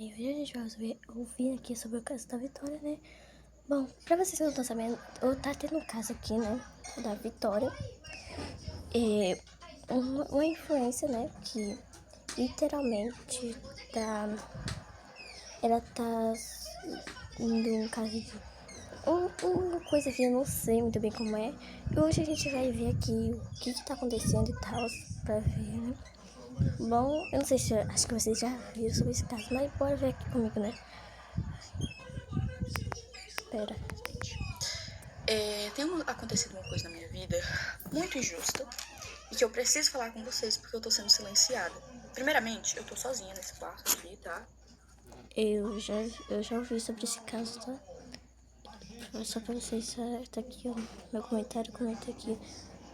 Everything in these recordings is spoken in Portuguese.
E hoje a gente vai ouvir aqui sobre o caso da Vitória, né? Bom, pra vocês que não estão sabendo, tá tendo um caso aqui, né? Da Vitória. Uma influência, né? Que literalmente ela tá indo um caso de uma coisa que eu não sei muito bem como é. E hoje a gente vai ver aqui o que tá acontecendo e tal, pra ver, né? Bom, eu não sei se acho que vocês já viram sobre esse caso, mas bora ver aqui comigo, né? Espera. Tem acontecido uma coisa na minha vida muito injusta e que eu preciso falar com vocês porque eu tô sendo silenciada. Primeiramente, eu tô sozinha nesse quarto aqui, tá? Eu já ouvi sobre esse caso, tá? Só pra vocês, tá aqui o meu comentário, comenta aqui.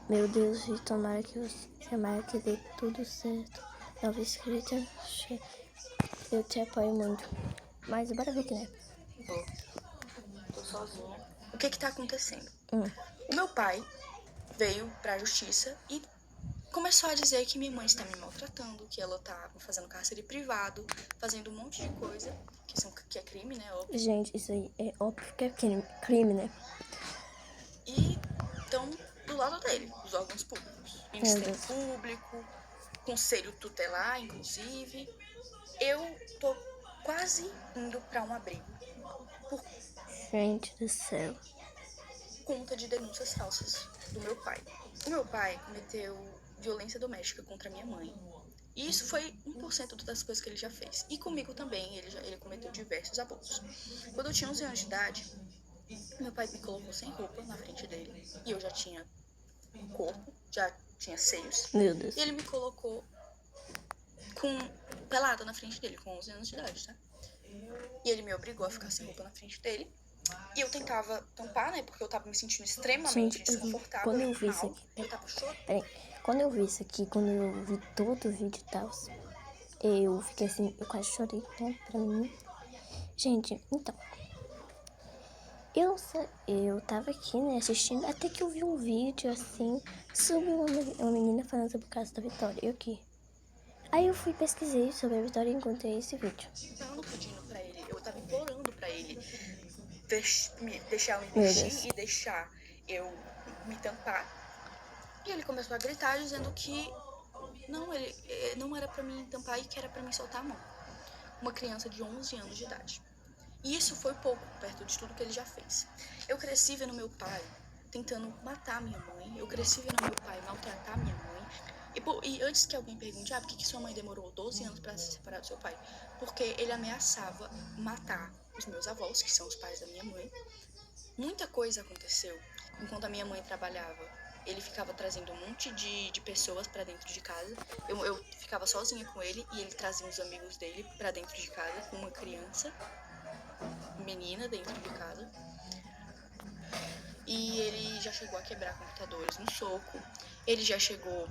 Meu Deus, e tomara que dê tudo certo. Nova escrita, eu te apoio muito. Mas bora ver aqui, né? Tô sozinha. O que tá acontecendo? O meu pai veio pra justiça e começou a dizer que minha mãe está me maltratando, que ela tá fazendo cárcere privado, fazendo um monte de coisa, que é crime, né? Óbvio. Gente, isso aí é óbvio que é crime, né? E estão do lado dele, os órgãos públicos. Ministério Público, Conselho Tutelar, inclusive. Eu tô quase indo pra um abrigo por Gente do céu. conta de denúncias falsas do meu pai. O meu pai cometeu violência doméstica contra minha mãe. E isso foi 1% das coisas que ele já fez. E comigo também, ele cometeu diversos abusos. Quando eu tinha 11 anos de idade, meu pai me colocou sem roupa na frente dele. E eu já tinha corpo, já tinha seios. Meu Deus. E ele me colocou pelada na frente dele, com 11 anos de idade, tá? E ele me obrigou a ficar sem roupa na frente dele. E eu tentava tampar, né? Porque eu tava me sentindo extremamente desconfortável. Quando eu vi isso aqui, eu tava chorando. Quando eu vi isso aqui, quando eu vi todo o vídeo e tal, eu fiquei assim, eu quase chorei, né? Pra mim. Gente, então. Eu tava aqui, né, assistindo, até que eu vi um vídeo, assim, sobre uma menina falando sobre o caso da Vitória, eu aqui. Aí eu fui pesquisei sobre a Vitória e encontrei esse vídeo. Eu não pedindo pra ele, eu tava implorando pra ele deixar eu me vestir e deixar eu me tampar. E ele começou a gritar, dizendo que ele não era pra mim tampar e que era pra mim soltar a mão. Uma criança de 11 anos de idade. E isso foi pouco, perto de tudo que ele já fez. Eu cresci vendo meu pai tentando matar minha mãe. Eu cresci vendo meu pai maltratar minha mãe. E antes que alguém pergunte, por que sua mãe demorou 12 anos para se separar do seu pai? Porque ele ameaçava matar os meus avós, que são os pais da minha mãe. Muita coisa aconteceu enquanto a minha mãe trabalhava. Ele ficava trazendo um monte de pessoas para dentro de casa. Eu ficava sozinha com ele e ele trazia os amigos dele para dentro de casa com uma criança, menina dentro de casa. E ele já chegou a quebrar computadores no soco. Ele já chegou...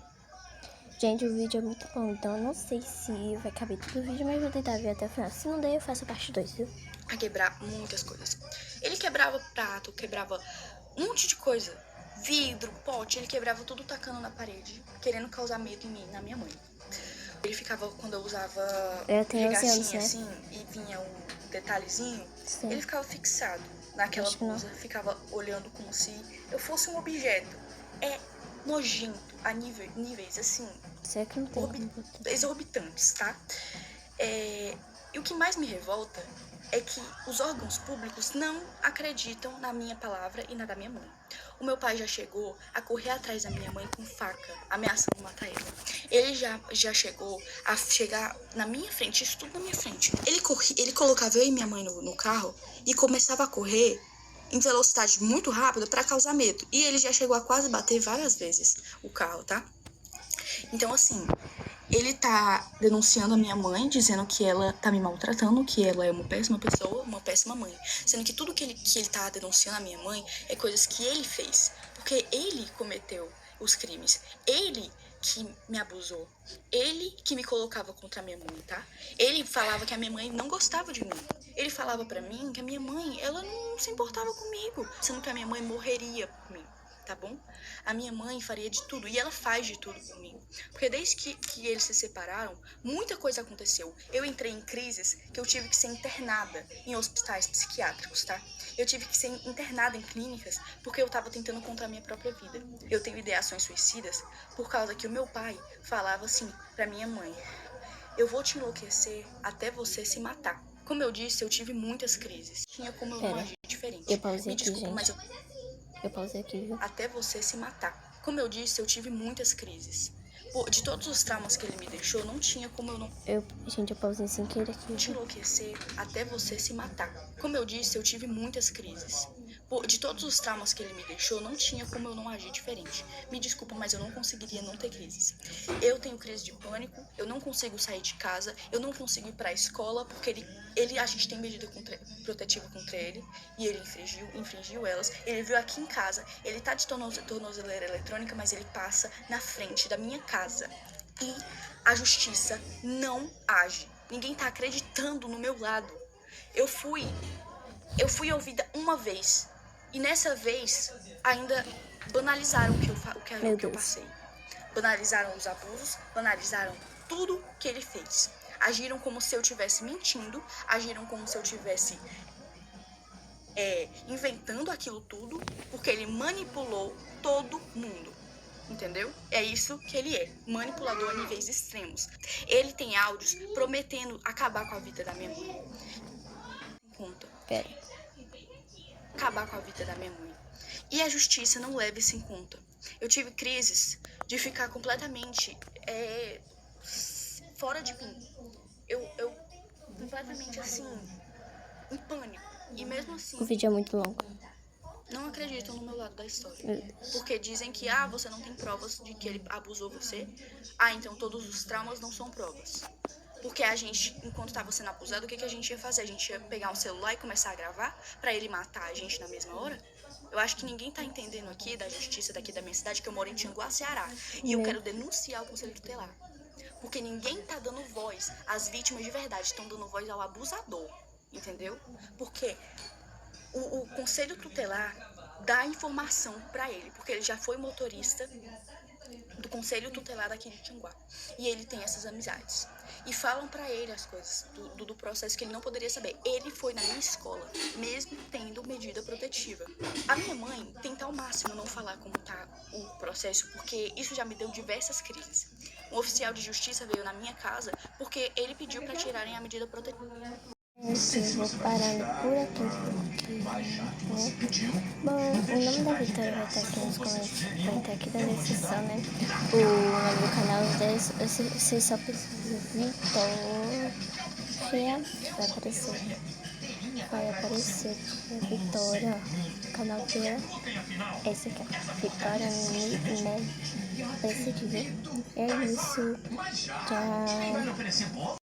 Gente, o vídeo é muito bom, então eu não sei se vai caber todo o vídeo, mas eu vou tentar ver até o final. Se não der, eu faço a parte 2, viu? A quebrar muitas coisas. Ele quebrava prato, quebrava um monte de coisa. Vidro, pote, ele quebrava tudo tacando na parede, querendo causar medo em mim, na minha mãe. Ele ficava, quando eu usava regatinha assim, e vinha um detalhezinho, ele ficava fixado naquela blusa, ficava olhando como se eu fosse um objeto. É nojento a níveis assim, exorbitantes, tá? E o que mais me revolta é que os órgãos públicos não acreditam na minha palavra e na da minha mãe. O meu pai já chegou a correr atrás da minha mãe com faca, ameaçando matar ela. Ele já chegou a chegar na minha frente, isso tudo na minha frente. Ele colocava eu e minha mãe no carro e começava a correr em velocidade muito rápida para causar medo. E ele já chegou a quase bater várias vezes o carro, tá? Então, assim, ele tá denunciando a minha mãe, dizendo que ela tá me maltratando, que ela é uma péssima pessoa, uma péssima mãe. Sendo que tudo que ele tá denunciando a minha mãe é coisas que ele fez. Porque ele cometeu os crimes. Ele que me abusou. Ele que me colocava contra a minha mãe, tá? Ele falava que a minha mãe não gostava de mim. Ele falava pra mim que a minha mãe, ela não se importava comigo. Sendo que a minha mãe morreria por mim. tá bom? A minha mãe faria de tudo, e ela faz de tudo por mim. Porque desde que eles se separaram, muita coisa aconteceu. Eu entrei em crises que eu tive que ser internada em hospitais psiquiátricos, tá? Eu tive que ser internada em clínicas porque eu tava tentando contra a minha própria vida. Eu tenho ideações suicidas por causa que o meu pai falava assim pra minha mãe: eu vou te enlouquecer até você se matar. Como eu disse, eu tive muitas crises. Tinha como eu não agir diferente. Eu pausei Me aqui, desculpa, mas eu pausei aqui, viu? até você se matar. Como eu disse, eu tive muitas crises. De todos os traumas que ele me deixou, não tinha como eu não Gente, eu pausei sem querer aqui. te enlouquecer até você se matar. Como eu disse, eu tive muitas crises. De todos os traumas que ele me deixou, não tinha como eu não agir diferente. Me desculpa, mas eu não conseguiria não ter crises. Eu tenho crise de pânico, eu não consigo sair de casa, eu não consigo ir pra escola, porque a gente tem medida protetiva contra ele, e ele infringiu elas. Ele veio aqui em casa, ele tá de tornozeleira eletrônica, mas ele passa na frente da minha casa. E a justiça não age. Ninguém tá acreditando no meu lado. Eu fui ouvida uma vez. E nessa vez, ainda banalizaram o que eu passei. Banalizaram os abusos, banalizaram tudo que ele fez. Agiram como se eu estivesse mentindo, agiram como se eu estivesse inventando aquilo tudo, porque ele manipulou todo mundo. Entendeu? É isso que ele é, manipulador a níveis extremos. Ele tem áudios prometendo acabar com a vida da minha mãe. Acabar com a vida da minha mãe. E a justiça não leva isso em conta. Eu tive crises de ficar completamente fora de mim. Eu completamente assim, em pânico. E mesmo assim, O vídeo é muito longo. não acreditam no meu lado da história. Meu Deus. Porque dizem que, você não tem provas de que ele abusou você. Então todos os traumas não são provas. Porque a gente, enquanto estava sendo abusado, o que a gente ia fazer? A gente ia pegar um celular e começar a gravar pra ele matar a gente na mesma hora? Eu acho que ninguém tá entendendo aqui da justiça daqui da minha cidade, que eu moro em Tianguá, Ceará. E eu quero denunciar o Conselho Tutelar. Porque ninguém tá dando voz às vítimas de verdade, estão dando voz ao abusador. Entendeu? Porque o Conselho Tutelar dá informação pra ele, porque ele já foi motorista do Conselho Tutelar daqui de Tianguá. E ele tem essas amizades. E falam pra ele as coisas do processo que ele não poderia saber. Ele foi na minha escola, mesmo tendo medida protetiva. A minha mãe tenta ao máximo não falar como tá o processo, porque isso já me deu diversas crises. Um oficial de justiça veio na minha casa porque ele pediu pra tirarem a medida protetiva. Eu vou parando por aqui, né? Bom, o nome da Vitória vai estar aqui nos comentários, vai estar aqui na descrição, né? O nome do canal dela, vocês só precisam Vitória, vai aparecer, Vitória, ó. O canal dela é esse aqui, ó, Vitória Med, esse aqui, viu? É isso, tchau.